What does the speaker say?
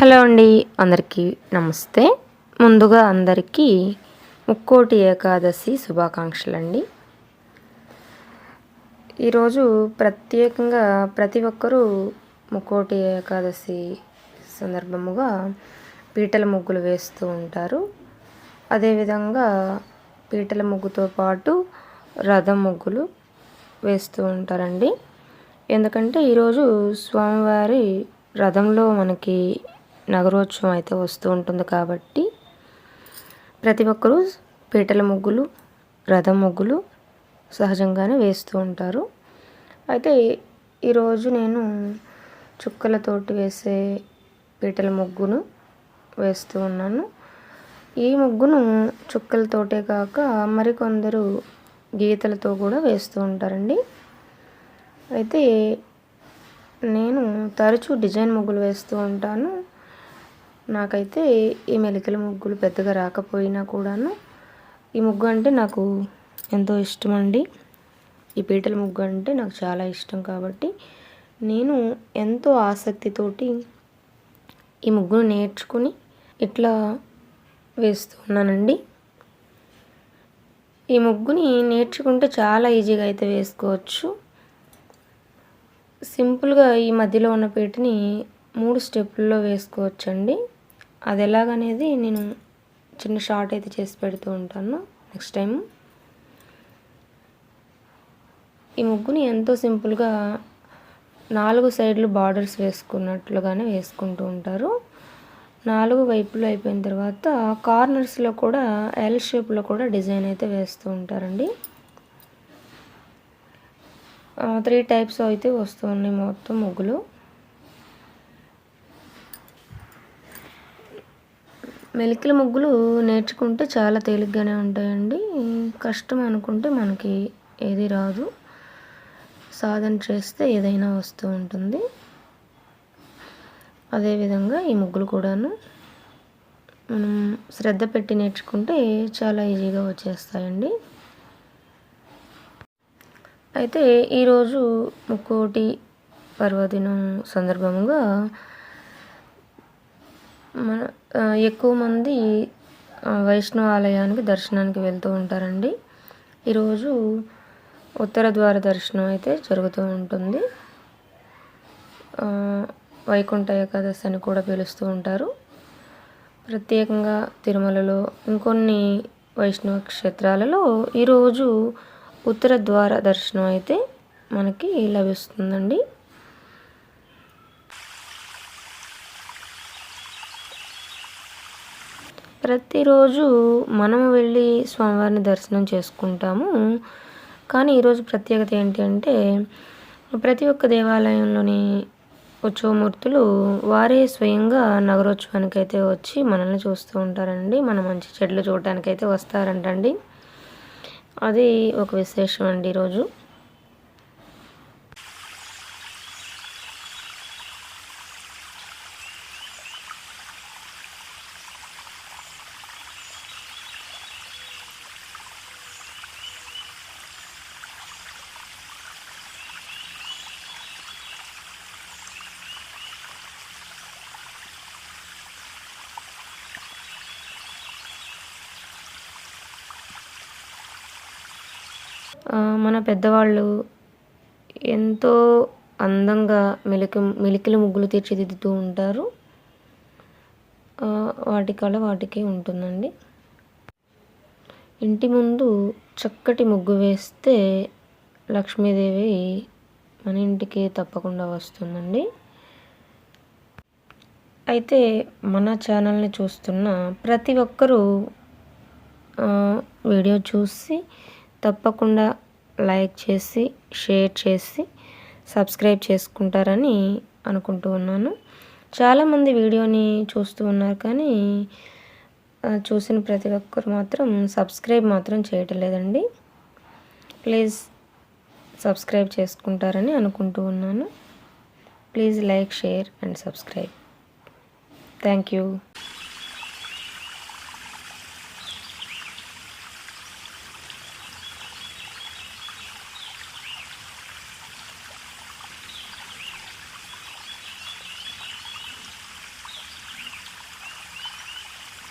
Hello అండి, అందరికీ నమస్తే. ముందుగా అందరికీ ముక్కోటి ఏకాదశి శుభాకాంక్షలు అండి. ఈరోజు ప్రత్యేకంగా ప్రతి ఒక్కరూ ముక్కోటి ఏకాదశి సందర్భముగా పీటల ముగ్గులు వేస్తూ ఉంటారు. అదేవిధంగా పీటల ముగ్గుతో పాటు రథం ముగ్గులు వేస్తూ ఉంటారండి. ఎందుకంటే ఈరోజు స్వామివారి రథంలో మనకి నగరోత్సవం అయితే వస్తూ ఉంటుంది కాబట్టి ప్రతి ఒక్కరూ పీటల ముగ్గులు, రథం ముగ్గులు సహజంగానే వేస్తూ ఉంటారు. అయితే ఈరోజు నేను చుక్కలతోటి వేసే పీటల ముగ్గును వేస్తూ ఉన్నాను. ఈ ముగ్గును చుక్కలతోటే కాక మరికొందరు గీతలతో కూడా వేస్తూ ఉంటారండి. అయితే నేను తరచూ డిజైన్ ముగ్గులు వేస్తూ ఉంటాను. నాకైతే ఈ మెలికల ముగ్గులు పెద్దగా రాకపోయినా కూడాను ఈ ముగ్గు అంటే నాకు ఎంతో ఇష్టం అండి. ఈ పీటల ముగ్గు అంటే నాకు చాలా ఇష్టం కాబట్టి నేను ఎంతో ఆసక్తితోటి ఈ ముగ్గును నేర్చుకుని ఇట్లా వేస్తూ ఉన్నానండి. ఈ ముగ్గుని నేర్చుకుంటే చాలా ఈజీగా అయితే వేసుకోవచ్చు. సింపుల్గా ఈ మధ్యలో ఉన్న పీటని 3 స్టెప్పుల్లో వేసుకోవచ్చండి. అది ఎలాగనేది నేను చిన్న షార్ట్ అయితే చేసి పెడుతూ ఉంటాను నెక్స్ట్ టైం. ఈ ముగ్గుని ఎంతో సింపుల్గా 4 సైడ్లు బార్డర్స్ వేసుకున్నట్లుగానే వేసుకుంటూ ఉంటారు. 4 వైపులు అయిపోయిన తర్వాత కార్నర్స్లో కూడా ఎల్ షేప్లో కూడా డిజైన్ అయితే వేస్తూ ఉంటారండి. 3 టైప్స్ అయితే వస్తూ ఉన్నాయి మొత్తం ముగ్గులు. మెలికల ముగ్గులు నేర్చుకుంటే చాలా తేలిగ్గానే ఉంటాయండి. కష్టం అనుకుంటే మనకి ఏది రాదు. సాధన చేస్తే ఏదైనా వస్తూ ఉంటుంది. అదేవిధంగా ఈ ముగ్గులు కూడాను మనం శ్రద్ధ పెట్టి నేర్చుకుంటే చాలా ఈజీగా వచ్చేస్తాయండి. అయితే ఈరోజు ముక్కోటి పర్వదినం సందర్భంగా ఎక్కువ మంది వైష్ణవ ఆలయానికి దర్శనానికి వెళ్తూ ఉంటారండి. ఈరోజు ఉత్తర ద్వార దర్శనం అయితే జరుగుతూ ఉంటుంది. వైకుంఠ ఏకాదశి అని కూడా పిలుస్తూ ఉంటారు. ప్రత్యేకంగా తిరుమలలో ఇంకొన్ని వైష్ణవ క్షేత్రాలలో ఈరోజు ఉత్తర ద్వార దర్శనం అయితే మనకి లభిస్తుందండి. ప్రతిరోజు మనం వెళ్ళి స్వామివారిని దర్శనం చేసుకుంటాము. కానీ ఈరోజు ప్రత్యేకత ఏంటి అంటే ప్రతి ఒక్క దేవాలయంలోని ఉత్సవమూర్తులు వారే స్వయంగా నగరోత్సవానికి అయితే వచ్చి మనల్ని చూస్తూ ఉంటారండి. మన మంచి చెడ్లు చూడటానికైతే వస్తారంటండి. అది ఒక విశేషం అండి ఈరోజు. మన పెద్దవాళ్ళు ఎంతో అందంగా మెలికల ముగ్గులు తీర్చిదిద్దుతూ ఉంటారు. వాటి కళ వాటికి ఉంటుందండి. ఇంటి ముందు చక్కటి ముగ్గు వేస్తే లక్ష్మీదేవి మన ఇంటికి తప్పకుండా వస్తుందండి. అయితే మన ఛానల్ని చూస్తున్న ప్రతి ఒక్కరూ వీడియో చూసి తప్పకుండా లైక్ చేసి షేర్ చేసి సబ్స్క్రైబ్ చేసుకుంటారని అనుకుంటూ ఉన్నాను. చాలామంది వీడియోని చూస్తూ ఉన్నారు కానీ చూసిన ప్రతి ఒక్కరు మాత్రం సబ్స్క్రైబ్ మాత్రం చేయటం లేదండి. ప్లీజ్ సబ్స్క్రైబ్ చేసుకుంటారని అనుకుంటూ ఉన్నాను. Please like, share and subscribe. Thank you.